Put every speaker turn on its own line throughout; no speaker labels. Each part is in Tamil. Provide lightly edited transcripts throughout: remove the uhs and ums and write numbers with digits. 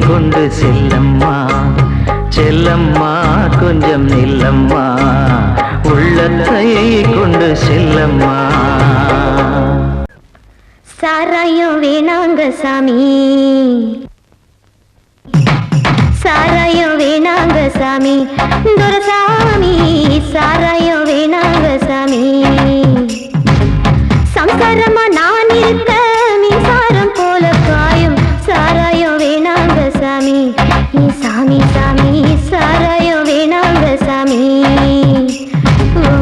கொண்டு செல்லம்மா செல்லம்மா கொஞ்சம் நில்லம்மா உள்ளத்தை கொண்டு செல்லம்மா.
சாராயம் வேணாங்க சாமி, சாராயம் வேணாங்க சாமி துரசாமி சாராயம் வேணாங்க சாமி சம்சாரமா நான் இருக்க மின்சாரம் போல காயும் சாராயம் வேணாங்க சாமி சாமி சாமி சாராயம் வேணாங்க சாமி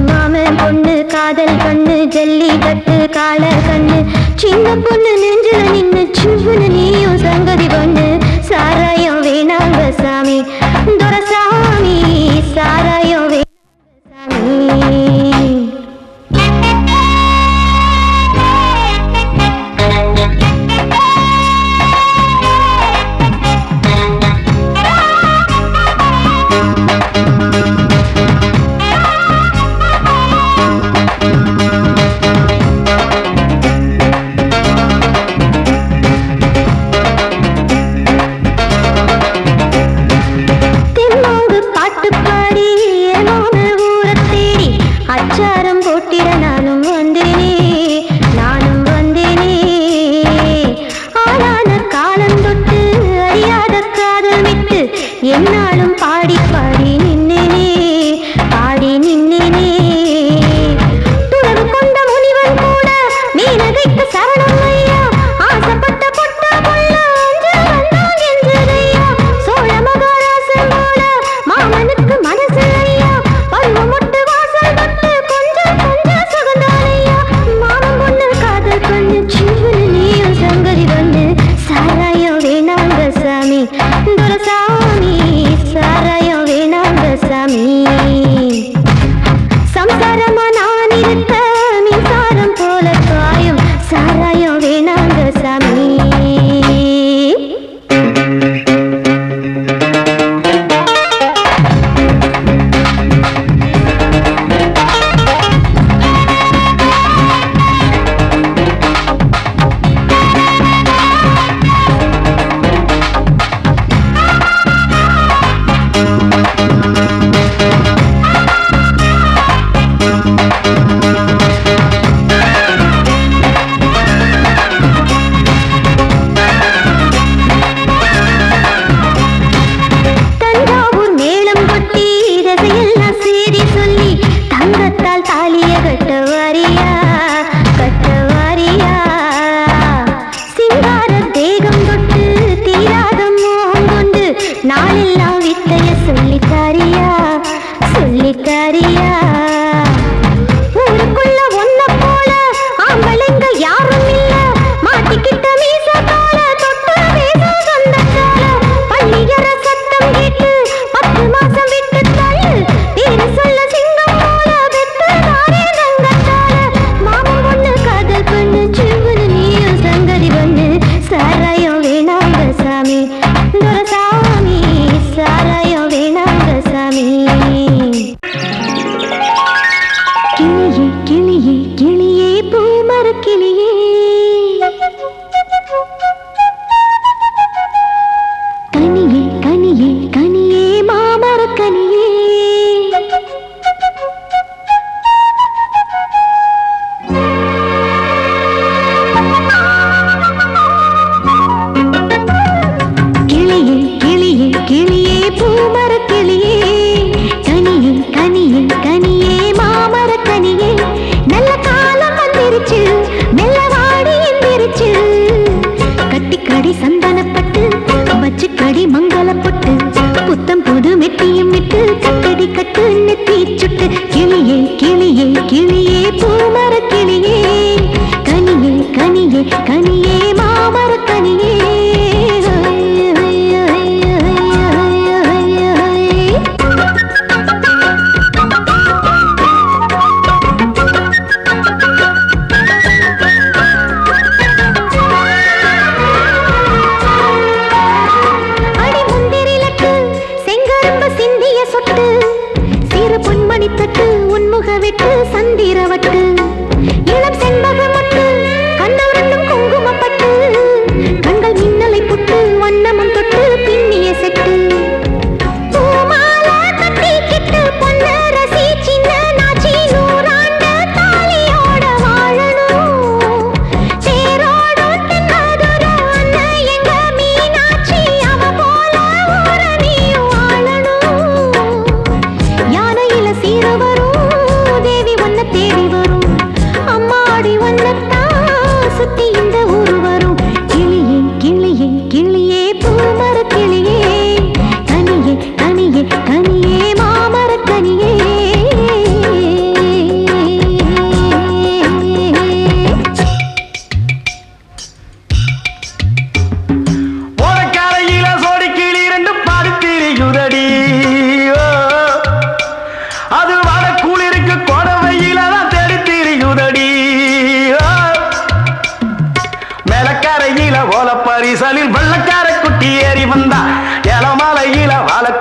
மாமன் பொண்ணு காதல் கண்ணு ஜல்லி கட்டு கால கண்ணு சின்ன பொண்ணு நெஞ்சில நின்னு சிவ்வுன்னு நீயும் சங்கதி பொண்ணு சாராயம் வேணாங்க சாமி துரசாமி சாராயம் வேணாங்க சாமி அச்சாரம் போட்டிட நானும் வந்தேனே ஆளான காலம் தொட்டு அறியாத காதல் விட்டு என்னாலும் பாடி பாடி நின்னேனே துறவு கொண்ட முனிவன் கூட மீனகைக்கு சரணம் ஐயா ஆசைப்பட்ட பொட்ட கொள்ள என்றதையா சோழ மகாராசன் போல மாமனுக்கு மனசு ஐயா பருவமுட்டு வாசல் தொட்டு கொஞ்சம் கொஞ்சம் சுகந்தானையா மாமன் பொண்ணு காதல் பண்ணு சிவனு நீயும் சங்கதி வந்து சாராயம் வேணாங்க சாமி துரசாமி சாராயம் வேணாங்க சாமி சம்சாரமா நான் இருக்க மின்சாரம் போல காயும் சாராயம் வேணாங்க சாமி நாளெல்லாம் வித்தைய சொல்லித்தாரியா ஊருக்குள்ள ஒன்ன போல ஆம்பளைங்க யாரும் இல்ல மாட்டிக்கிட்ட மீச கால தொட்டு வேசம் சொந்தக்கால பள்ளியற சத்தம் கேட்டு 10 மாசம் விட்டு தள்ளு பேரு சொல்ல சிங்கம் போல வெத்து தாரே தங்கத்தால மாமன் பொண்ணு காதல் பண்ணு சிவனு நீயும் சங்கதி பண்ணு சாராயம் வேணாங்க சாமி துரசாமி சாராயம் வேணாங்க சாமி கிளியே கிளியே கிளியே பூமர கிளியே கனியே கனியே கனியே மாமர கனியே கிளியே கிளியே கிளியே பூமர கிளியே கனியே கனியே கனியே மாமர கனியே நல்ல காலம் வந்துருச்சு மெல்ல வாடி எந்திருச்சு கட்டிக்கடி சந்தனப்பட்டு வச்சுக்கடி மங்களப்பட்டு புத்தம் புது மெட்டியும் விட்டு கட்டடி கட்டு நெத்தி சுட்டு கிளியே கிளியே கிளியே பூமர கிளியே கனியே கனியே கனியே மாமர கனியே சிந்திய சொட்டு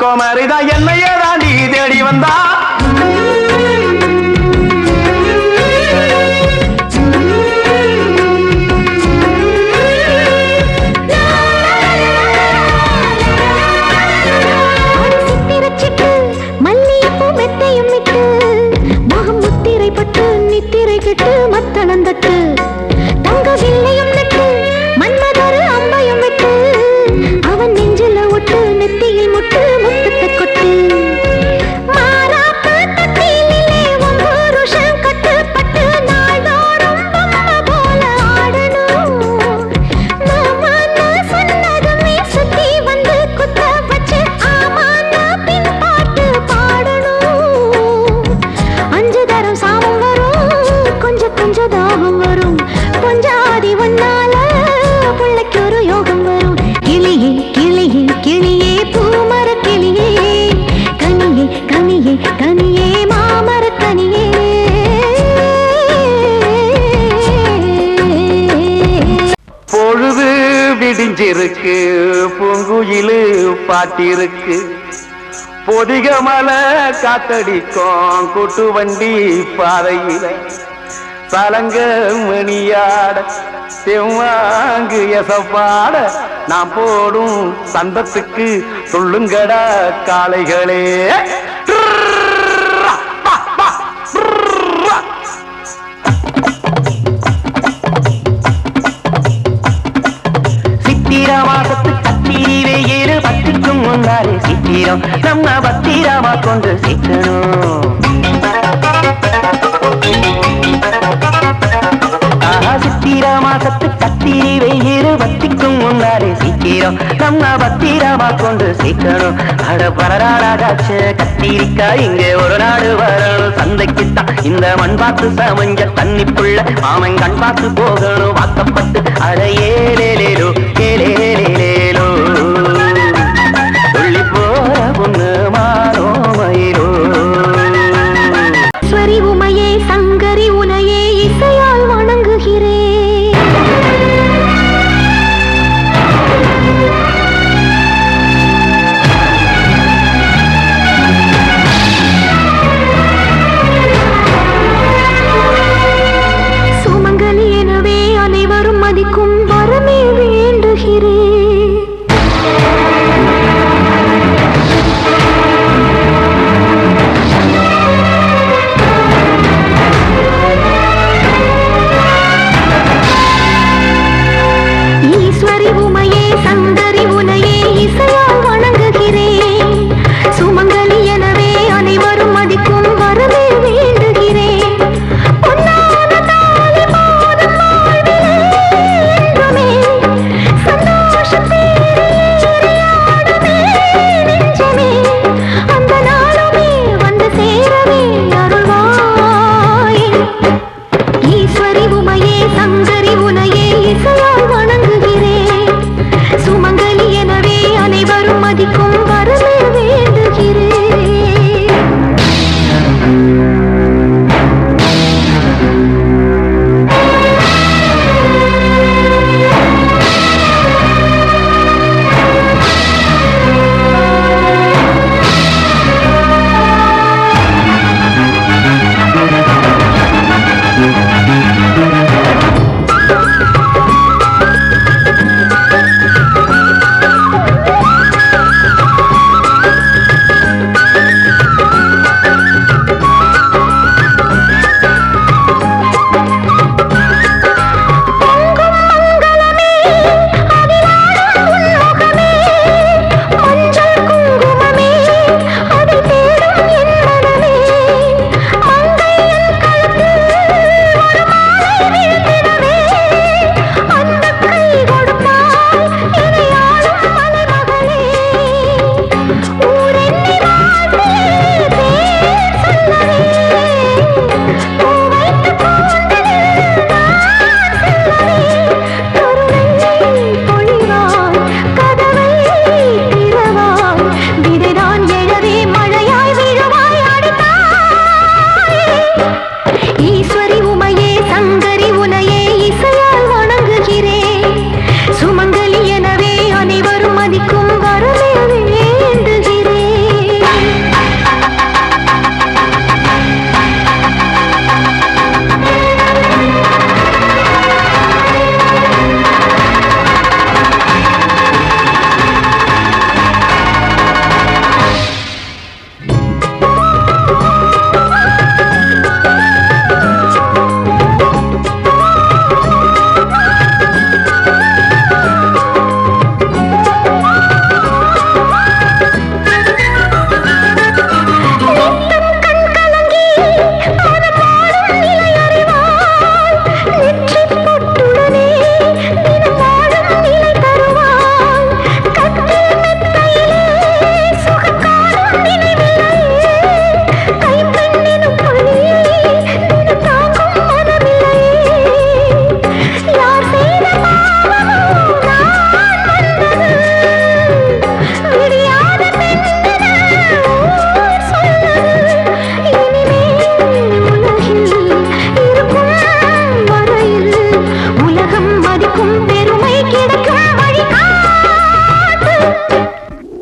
கன்னியாகுமரிதான் என்னையே தாண்டி தேடி வந்தா.
நித்திரை கெட்டு மத்தளந்தட்டு தங்க வில்லையும் நட்டு மன்மதரு அம்பையும் விட்டு அவன் நெஞ்சில ஒட்டு நெத்தியில் முட்டு முத்தத்தை கொட்டு மாறாப்பு தட்டிலே ஒரு வருஷம் கட்டுப்பட்டு நாள்தோறும் பொம்மை போல ஆடணும். நாம சொன்னதுமே சுத்தி வந்து குத்த வச்சு ஆமான்னா பின் பாட்டு பாடணும். 5 தரம் சாமம் கொஞ்சம் தாகம் வரும் கொஞ்சாதி ஒன்னால பிள்ளைக்கு ஒரு யோகம் வரும். கிளியே கிளியே கிளியே பூமர கிளியே கனியே கனியே கனியே மாமர கனியே.
பொழுது விடிஞ்சிருக்கு பூங்குயிலு பாட்டிருக்கு பொதிக மலை காத்தடிக்கும் கூட்டு வண்டி பாதையில சலங்க மணியாட செவ்வாங்கு எசப்பாட நாம் போடும் சந்தத்துக்கு சொல்லுங்கடா காளைகளே. சித்திர மாசத்து கத்திரி வெயிறு பத்திக்கும் முன்னாலே சித்திரம் நம்ம பத்திரமா கொண்டு சிக்கணும். சித்திர மாசத்து கத்திரி வெயிறு பத்திக்கும் முன்னாலே சீக்கிரம் நம்ம பத்திரமா கொண்டு சீக்கணும். அட பரராடாச்ச கத்திரிக்காய் இங்கே ஒரு நாடு வரணும். சந்தைக்குத்தான் இந்த மண் பார்த்து சமஞ்ச தண்ணிப்புள்ள மாமன் கண் பார்த்து போகணும். வாக்கப்பட்டு அட ஏலேலேலோ ஏலேலேலே